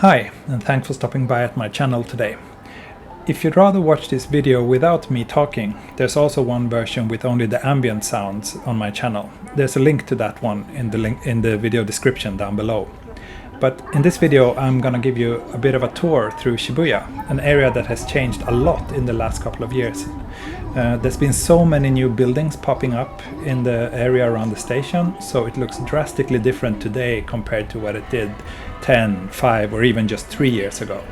Hi, and thanks for stopping by at my channel today. If you'd rather watch this video without me talking, there's also one version with only the ambient sounds on my channel. There's a link to that one in the video description down below. But in this video I'm gonna give you a bit of a tour through Shibuya, an area that has changed a lot in the last couple of years. There's been so many new buildings popping up in the area around the station, so it looks drastically different today compared to what it did 10, 5 or even just 3 years ago.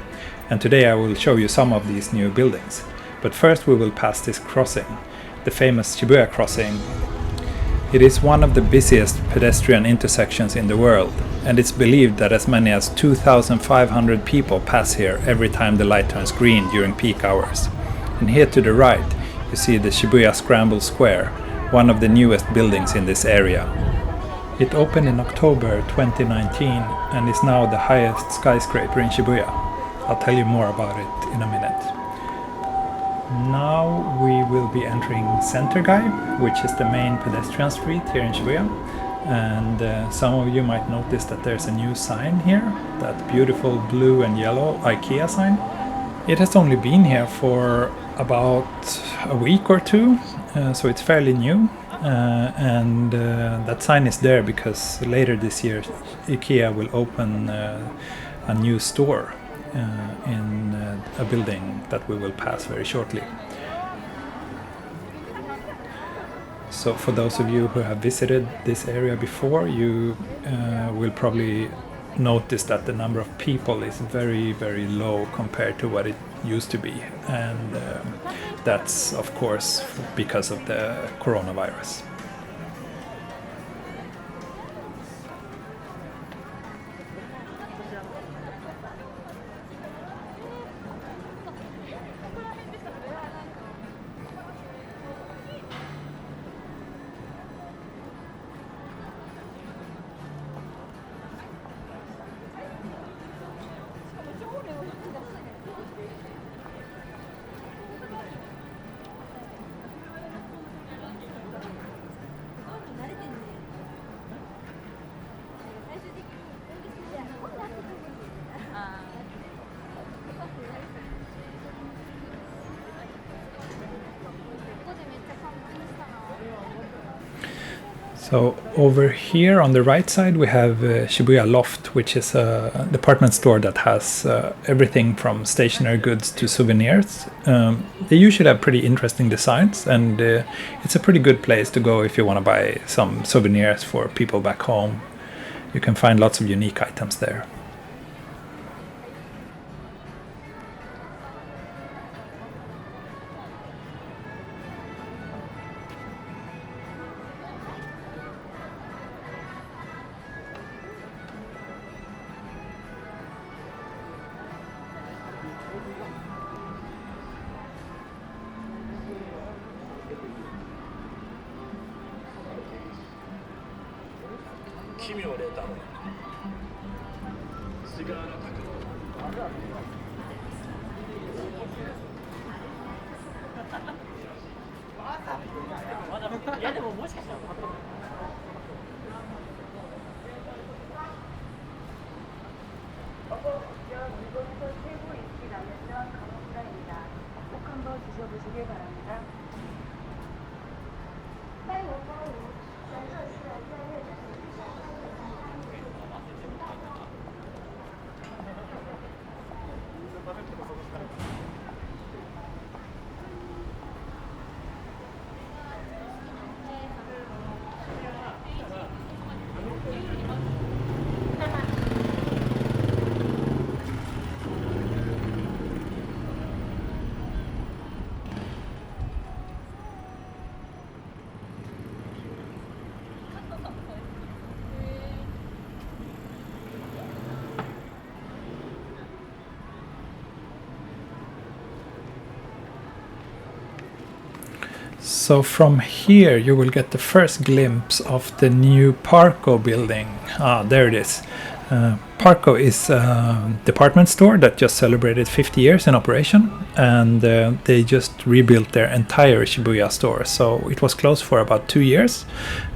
And today I will show you some of these new buildings. But first we will pass this crossing, the famous Shibuya Crossing. It is one of the busiest pedestrian intersections in the world, and it's believed that as many as 2,500 people pass here every time the light turns green during peak hours. And here to the right you see the Shibuya Scramble Square, one of the newest buildings in this area. It opened in October 2019 and is now the highest skyscraper in Shibuya. I'll tell you more about it in a minute. Now we will be entering Center-gai, which is the main pedestrian street here in Shibuya. And some of you might notice that there's a new sign here, that beautiful blue and yellow IKEA sign. It has only been here for about a week or two, so it's fairly new. And that sign is there because later this year IKEA will open a new store in a building that we will pass very shortly. So for those of you who have visited this area before, you will probably notice that the number of people is very, very low compared to what it used to be, and that's of course because of the coronavirus. So over here on the right side we have Shibuya Loft, which is a department store that has everything from stationery goods to souvenirs. They usually have pretty interesting designs, and it's a pretty good place to go if you want to buy some souvenirs for people back home. You can find lots of unique items there. So from here you will get the first glimpse of the new Parco building. There it is. Parco is a department store that just celebrated 50 years in operation, and they just rebuilt their entire Shibuya store. So it was closed for about 2 years,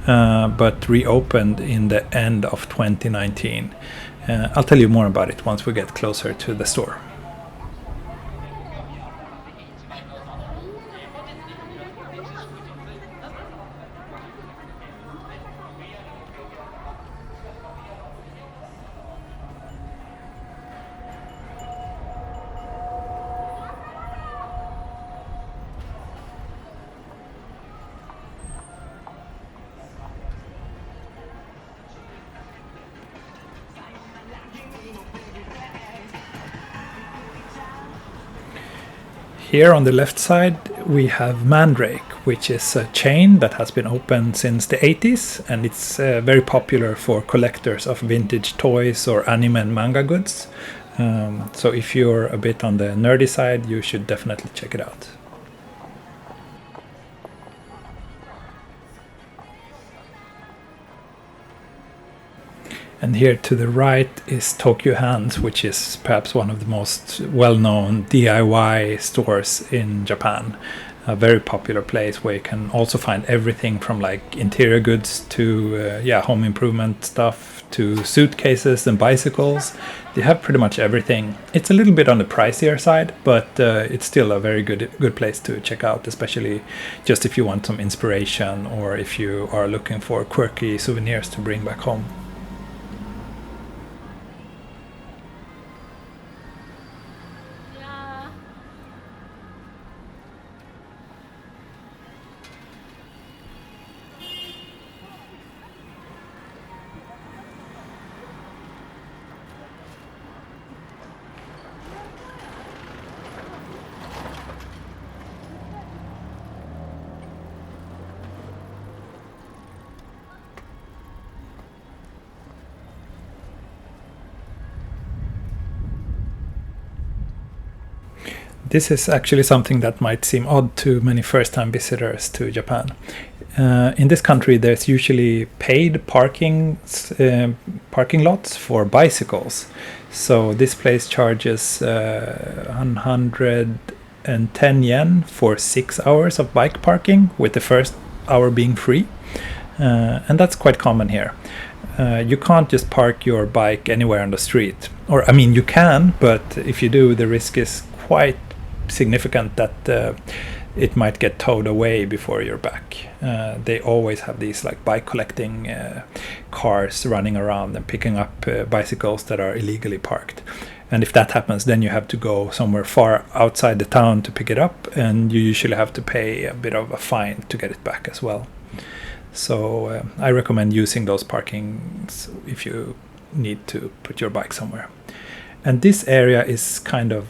but reopened in the end of 2019. I'll tell you more about it once we get closer to the store. Here on the left side we have Mandrake, which is a chain that has been open since the 80s, and it's very popular for collectors of vintage toys or anime and manga goods. So if you're a bit on the nerdy side, you should definitely check it out. And here to the right is Tokyu Hands, which is perhaps one of the most well-known DIY stores in Japan. A very popular place where you can also find everything from like interior goods to home improvement stuff to suitcases and bicycles. They have pretty much everything. It's a little bit on the pricier side, but it's still a very good place to check out, especially just if you want some inspiration or if you are looking for quirky souvenirs to bring back home. This is actually something that might seem odd to many first-time visitors to Japan. In this country, there's usually paid parking lots for bicycles. So this place charges 110 yen for 6 hours of bike parking, with the first hour being free. And that's quite common here. You can't just park your bike anywhere on the street. Or, I mean, you can, but if you do, the risk is quite significant that it might get towed away before you're back. They always have these like bike collecting cars running around and picking up bicycles that are illegally parked. And if that happens, then you have to go somewhere far outside the town to pick it up, and you usually have to pay a bit of a fine to get it back as well. So I recommend using those parkings if you need to put your bike somewhere. And this area is kind of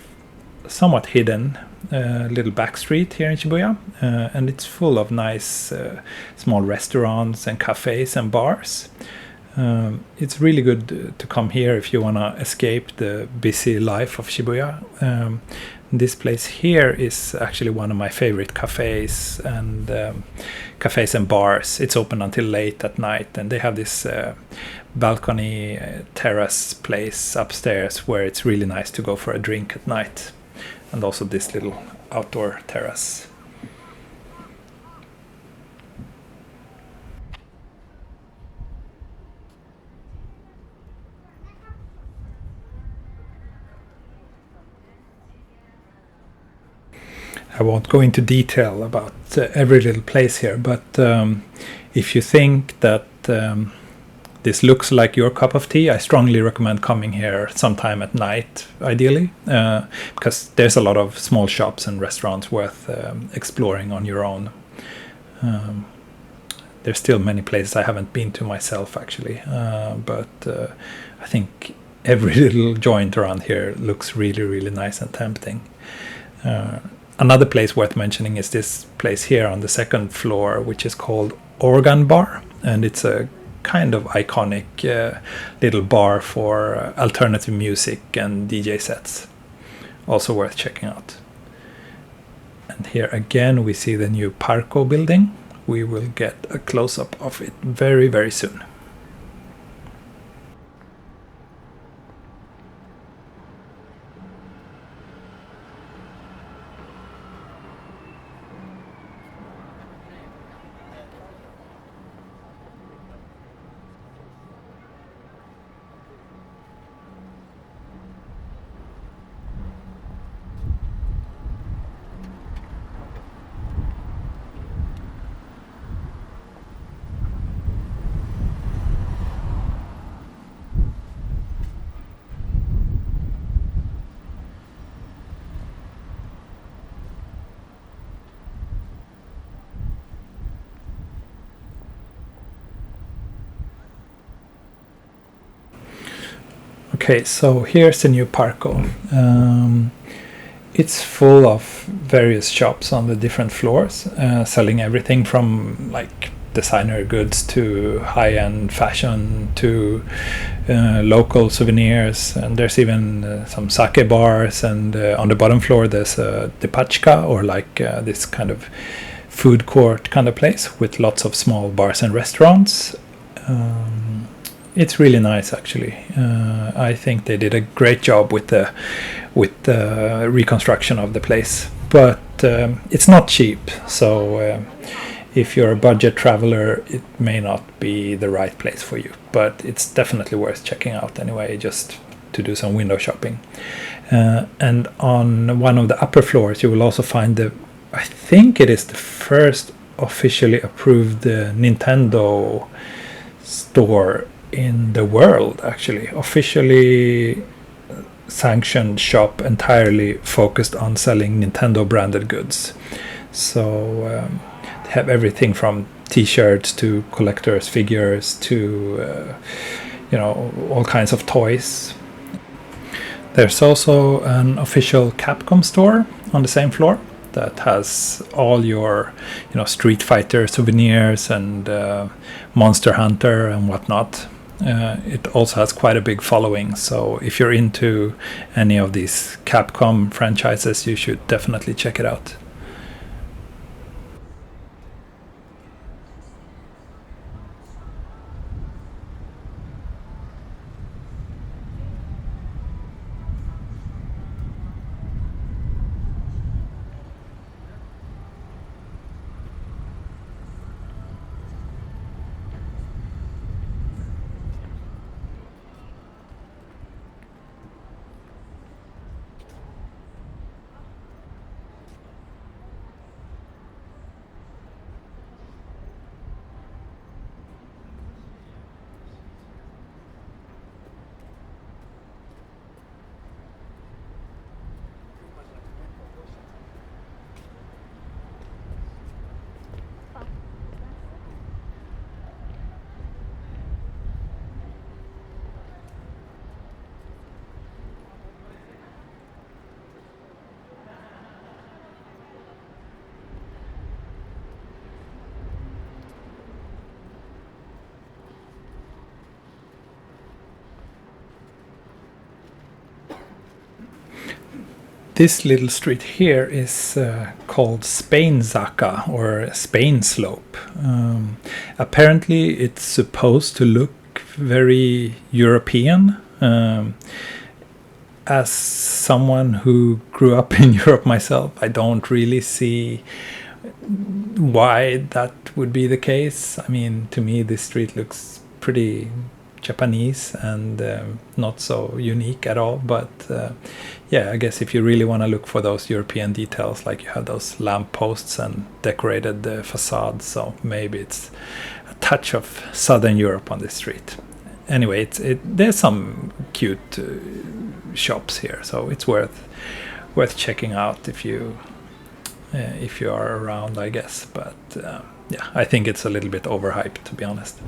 somewhat hidden, little back street here in Shibuya, and it's full of nice small restaurants and cafes and bars. It's really good to come here if you want to escape the busy life of Shibuya. This place here is actually one of my favorite cafes and bars. It's open until late at night, and they have this balcony terrace place upstairs where it's really nice to go for a drink at night. And also this little outdoor terrace. I won't go into detail about every little place here, but if you think that this looks like your cup of tea, I strongly recommend coming here sometime at night, ideally, because there's a lot of small shops and restaurants worth exploring on your own. There's still many places I haven't been to myself, actually, but I think every little joint around here looks really, really nice and tempting. Another place worth mentioning is this place here on the second floor, which is called Organ Bar, and it's a kind of iconic little bar for alternative music and DJ sets. Also worth checking out. And here again we see the new Parco building. We will get a close-up of it very, very soon. Okay, so here's the new Parco. It's full of various shops on the different floors, selling everything from like designer goods to high-end fashion to local souvenirs, and there's even some sake bars, and on the bottom floor there's a depachka, or like this kind of food court kind of place with lots of small bars and restaurants. It's really nice, actually. I think they did a great job with the reconstruction of the place, but it's not cheap, so if you're a budget traveler it may not be the right place for you, but it's definitely worth checking out anyway, just to do some window shopping. And on one of the upper floors you will also find I think it is the first officially approved Nintendo store in the world, actually. Officially sanctioned shop entirely focused on selling Nintendo branded goods. So they have everything from t-shirts to collectors figures to all kinds of toys. There's also an official Capcom store on the same floor that has all your Street Fighter souvenirs and Monster Hunter and whatnot. It also has quite a big following, so if you're into any of these Capcom franchises you should definitely check it out. This little street here is called Spain Zaka, or Spain Slope. Apparently it's supposed to look very European. As someone who grew up in Europe myself, I don't really see why that would be the case. I mean, to me this street looks pretty Japanese and not so unique at all, but yeah, I guess if you really want to look for those European details, like you have those lamp posts and decorated facades, so maybe it's a touch of Southern Europe on this street. Anyway, there's some cute shops here, so it's worth checking out if you are around, I guess. But yeah, I think it's a little bit overhyped, to be honest.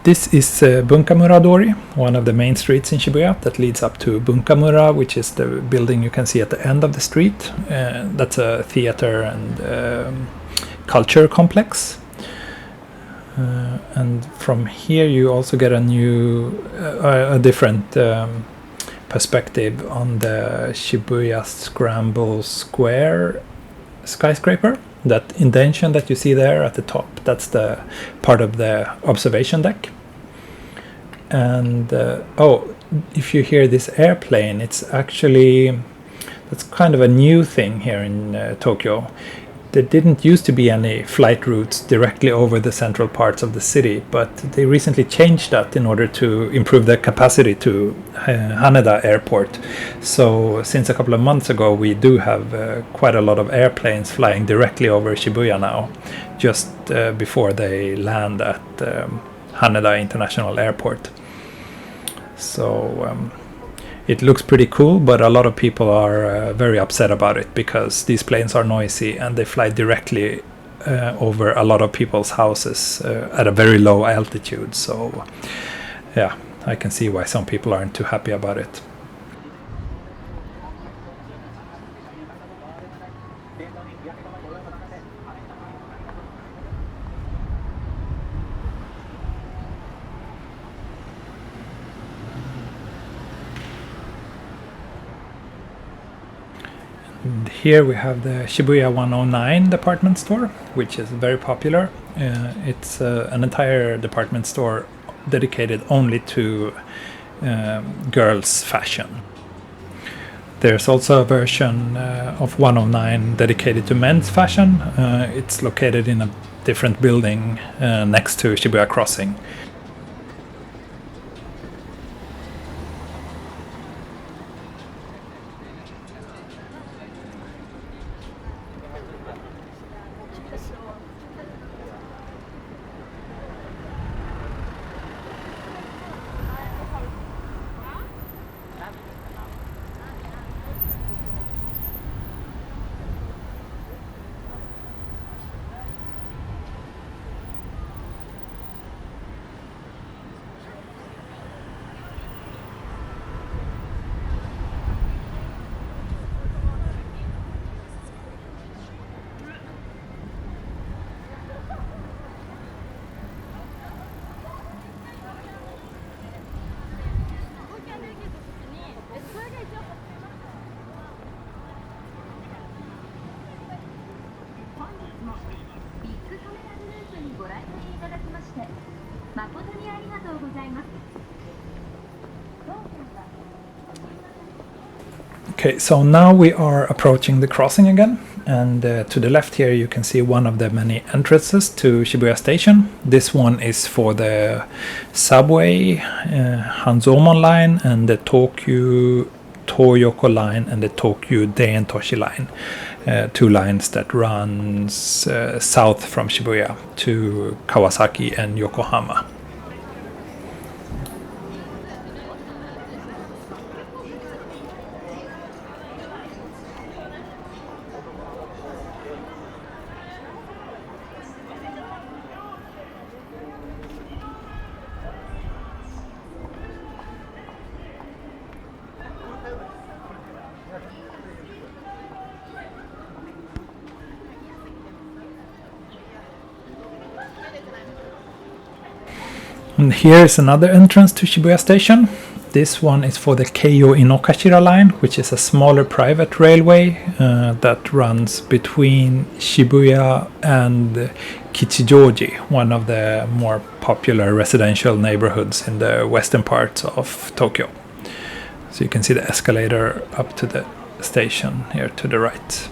This is Bunkamura-Dori, one of the main streets in Shibuya that leads up to Bunkamura, which is the building you can see at the end of the street. That's a theater and culture complex. And from here you also get a different perspective on the Shibuya Scramble Square skyscraper. That indentation that you see there at the top, that's the part of the observation deck. And if you hear this airplane, that's kind of a new thing here in Tokyo. There didn't used to be any flight routes directly over the central parts of the city, but they recently changed that in order to improve the capacity to Haneda Airport. So since a couple of months ago, we do have quite a lot of airplanes flying directly over Shibuya now, just before they land at Haneda International Airport. So it looks pretty cool, but a lot of people are very upset about it because these planes are noisy and they fly directly over a lot of people's houses at a very low altitude. So yeah, I can see why some people aren't too happy about it. And here we have the Shibuya 109 department store, which is very popular. It's an entire department store dedicated only to girls' fashion. There's also a version of 109 dedicated to men's fashion. It's located in a different building next to Shibuya Crossing. Okay, so now we are approaching the crossing again, and to the left here you can see one of the many entrances to Shibuya Station. This one is for the subway, Hanzomon line, and the Tokyu Toyoko line and the Tokyu Deintoshi line. Two lines that runs south from Shibuya to Kawasaki and Yokohama. And here is another entrance to Shibuya Station. This one is for the Keio Inokashira line, which is a smaller private railway that runs between Shibuya and Kichijoji, one of the more popular residential neighborhoods in the western parts of Tokyo. So you can see the escalator up to the station here to the right.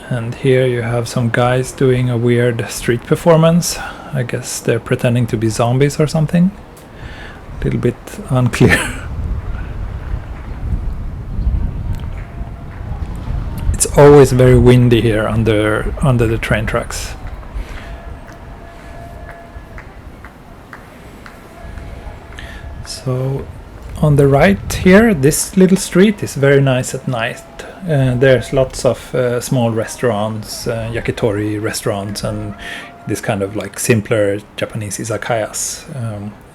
And here you have some guys doing a weird street performance. I guess they're pretending to be zombies or something. A little bit unclear. It's always very windy here under the train tracks. So on the right here, this little street is very nice at night. There's lots of small restaurants, yakitori restaurants, and this kind of like simpler Japanese izakayas.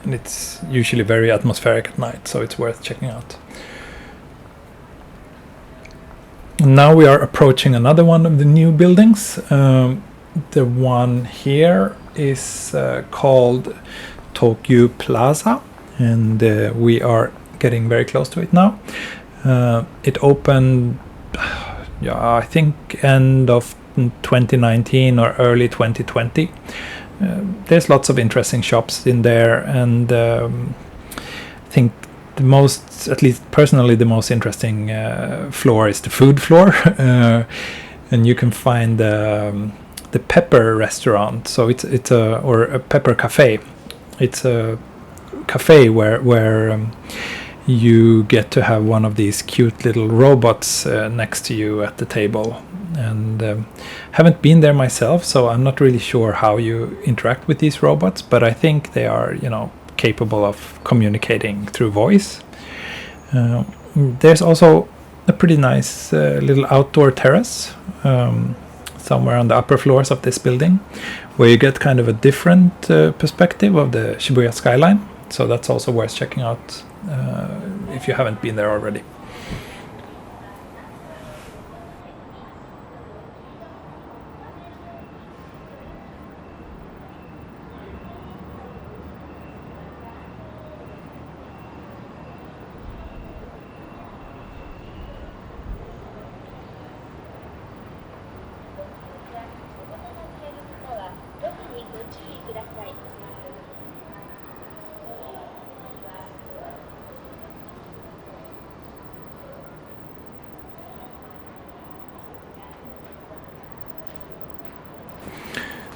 And it's usually very atmospheric at night, so it's worth checking out. Now we are approaching another one of the new buildings. The one here is called Tokyu Plaza, and we are getting very close to it now. It opened, I think, end of 2019 or early 2020. There's lots of interesting shops in there, and I think the most, at least personally, the most interesting floor is the food floor. And you can find the Pepper restaurant. So it's a Pepper cafe. It's a cafe where you get to have one of these cute little robots next to you at the table. And haven't been there myself, so I'm not really sure how you interact with these robots, but I think they are, capable of communicating through voice. There's also a pretty nice little outdoor terrace somewhere on the upper floors of this building, where you get kind of a different perspective of the Shibuya skyline. So that's also worth checking out if you haven't been there already.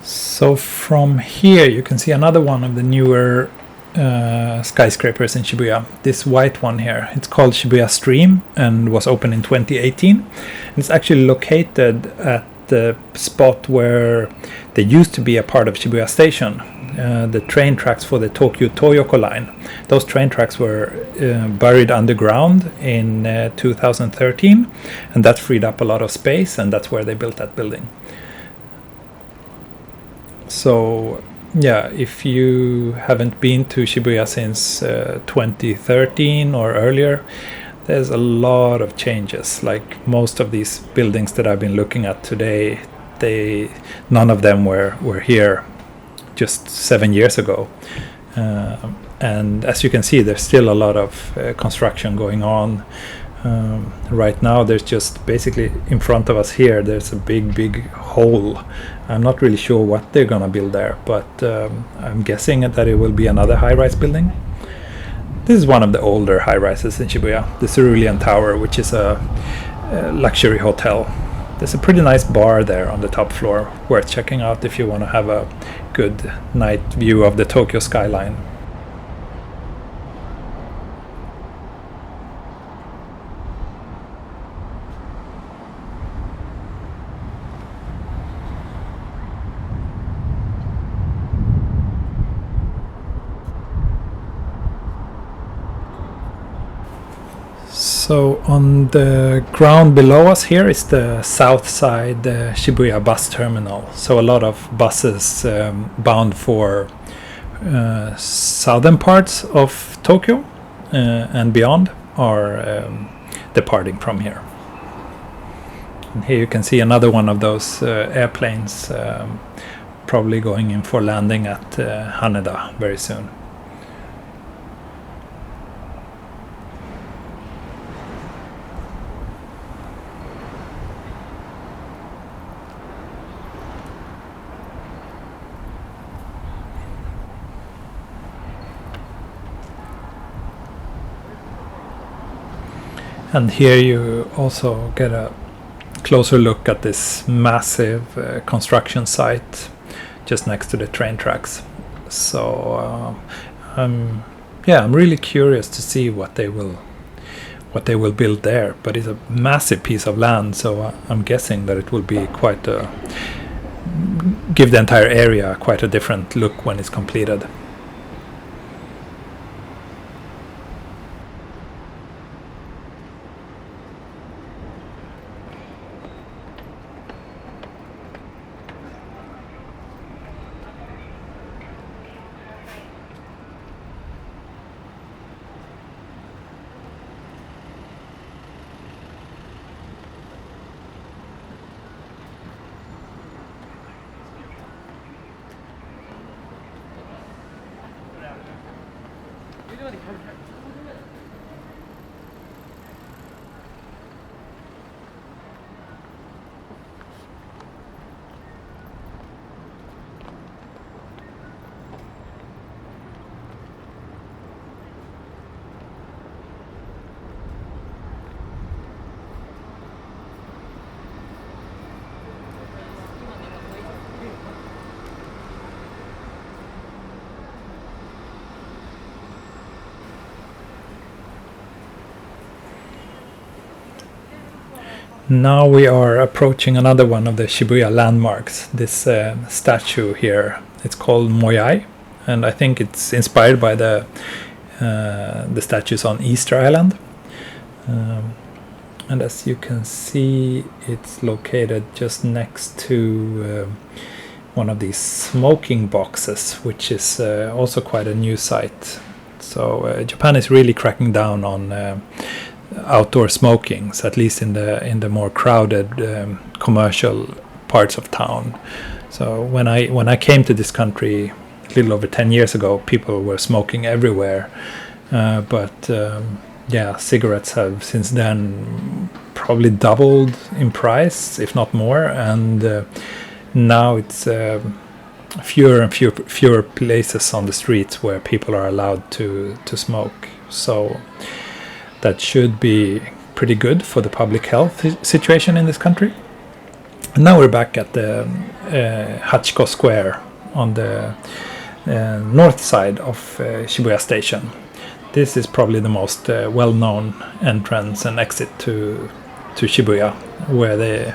So from here you can see another one of the newer skyscrapers in Shibuya. This white one here, it's called Shibuya Stream and was opened in 2018. And it's actually located at the spot where there used to be a part of Shibuya Station, the train tracks for the Tokyu Toyoko line. Those train tracks were buried underground in 2013, and that freed up a lot of space, and that's where they built that building. So yeah, if you haven't been to Shibuya since 2013 or earlier, there's a lot of changes. Like most of these buildings that I've been looking at today, none of them were here just 7 years ago. And as you can see, there's still a lot of construction going on. Right now there's just basically in front of us here, there's a big hole. I'm not really sure what they're gonna build there, but I'm guessing that it will be another high-rise building. This is one of the older high-rises in Shibuya, the Cerulean Tower, which is a luxury hotel. There's a pretty nice bar there on the top floor, worth checking out if you want to have a good night view of the Tokyo skyline. So on the ground below us here is the south side Shibuya bus terminal. So a lot of buses bound for southern parts of Tokyo and beyond are departing from here. And here you can see another one of those airplanes probably going in for landing at Haneda very soon. And here you also get a closer look at this massive construction site just next to the train tracks. So I'm really curious to see what they will build there. But it's a massive piece of land, so I'm guessing that it will be give the entire area quite a different look when it's completed. Now we are approaching another one of the Shibuya landmarks, this statue here. It's called Moyai, and I think it's inspired by the statues on Easter Island. And as you can see, it's located just next to one of these smoking boxes, which is also quite a new sight. So Japan is really cracking down on outdoor smokings, at least in the more crowded commercial parts of town. So when I came to this country a little over 10 years ago, people were smoking everywhere, but yeah, cigarettes have since then probably doubled in price, if not more, and now it's fewer and fewer places on the streets where people are allowed to smoke. So that should be pretty good for the public health situation in this country. And now we're back at the Hachiko Square on the north side of Shibuya Station. This is probably the most well-known entrance and exit to Shibuya, where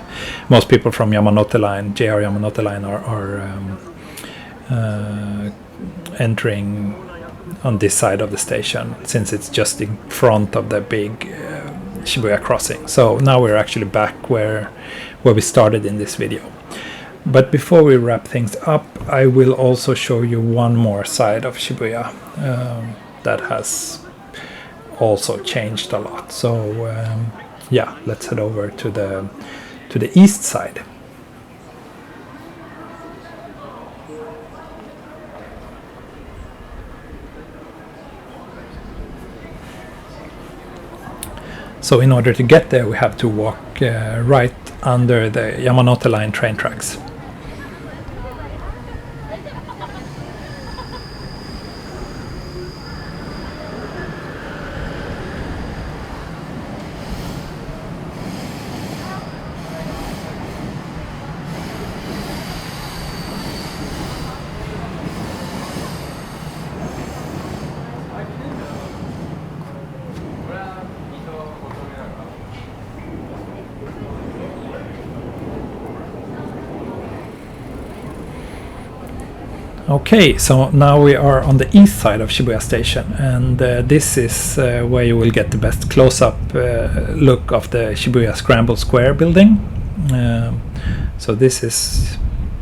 most people from Yamanote line, JR Yamanote line, are entering on this side of the station, since it's just in front of the big Shibuya Crossing. So now we're actually back where we started in this video. But before we wrap things up, I will also show you one more side of Shibuya that has also changed a lot. So yeah, let's head over to the east side. So in order to get there, we have to walk right under the Yamanote line train tracks. Okay, so now we are on the east side of Shibuya Station, and this is where you will get the best close-up look of the Shibuya Scramble Square building. So this is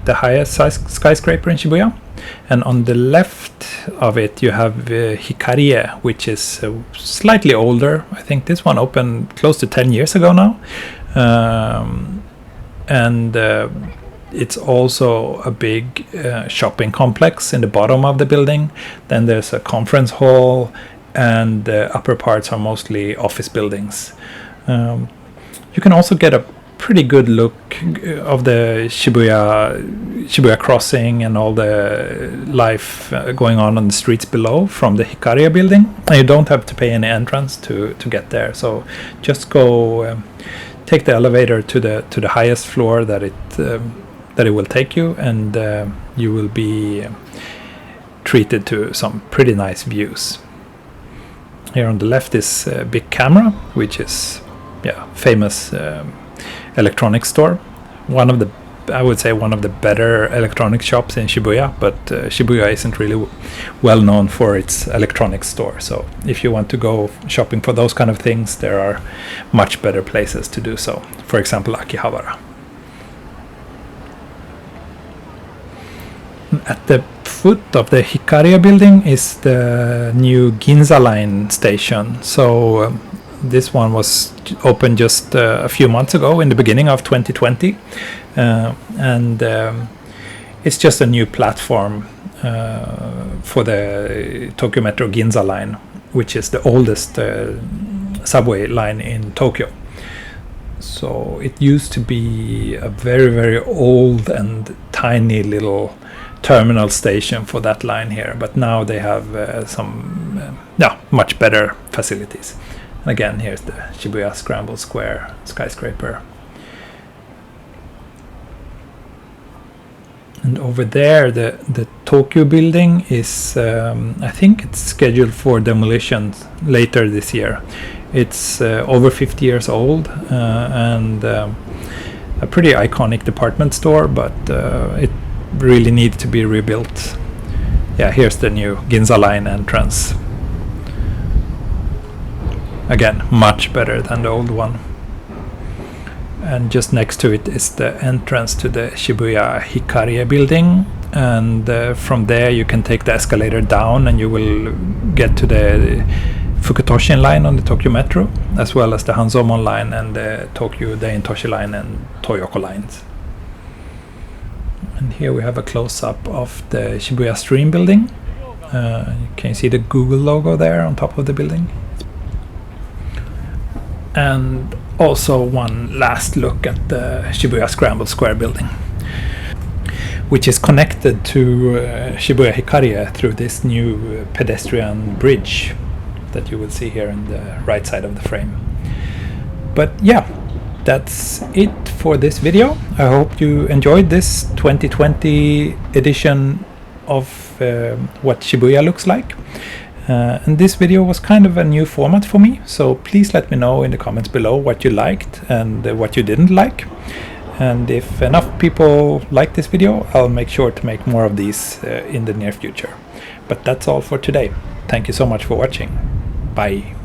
the highest skyscraper in Shibuya, and on the left of it you have Hikarie, which is slightly older. I think this one opened close to 10 years ago now, and it's also a big shopping complex in the bottom of the building. Then there's a conference hall, and the upper parts are mostly office buildings. You can also get a pretty good look of the Shibuya Crossing and all the life going on the streets below from the Hikarie building. And you don't have to pay any entrance to get there. So just go take the elevator to the highest floor that it will take you, and you will be treated to some pretty nice views. Here on the left is Bic Camera, which is famous electronics store. I would say one of the better electronic shops in Shibuya, but Shibuya isn't really well known for its electronics store. So if you want to go shopping for those kind of things, there are much better places to do so. For example, Akihabara. At the foot of the Hikarie building is the new Ginza line station. So this one was opened just a few months ago, in the beginning of 2020, and it's just a new platform for the Tokyo Metro Ginza line. which is the oldest subway line in Tokyo. So it used to be a very, very old and tiny little terminal station for that line here, but now they have some much better facilities. And again, here's the Shibuya Scramble Square skyscraper. And over there, the Tokyo building is, I think it's scheduled for demolition later this year. It's over 50 years old and a pretty iconic department store, but it really needs to be rebuilt. Yeah, here's the new Ginza line entrance. Again, much better than the old one. And just next to it is the entrance to the Shibuya Hikarie building, and from there you can take the escalator down and you will get to the Fukutoshin line on the Tokyo Metro, as well as the Hanzomon line and the Tokyo Deintoshi line and Toyoko lines. And here we have a close-up of the Shibuya Stream building. You can see the Google logo there on top of the building. And also one last look at the Shibuya Scramble Square building, which is connected to Shibuya Hikarie through this new pedestrian bridge that you will see here in the right side of the frame. But yeah, that's it for this video. I hope you enjoyed this 2020 edition of what Shibuya looks like. And this video was kind of a new format for me, so please let me know in the comments below what you liked and what you didn't like. And if enough people like this video, I'll make sure to make more of these in the near future. But that's all for today. Thank you so much for watching. Bye.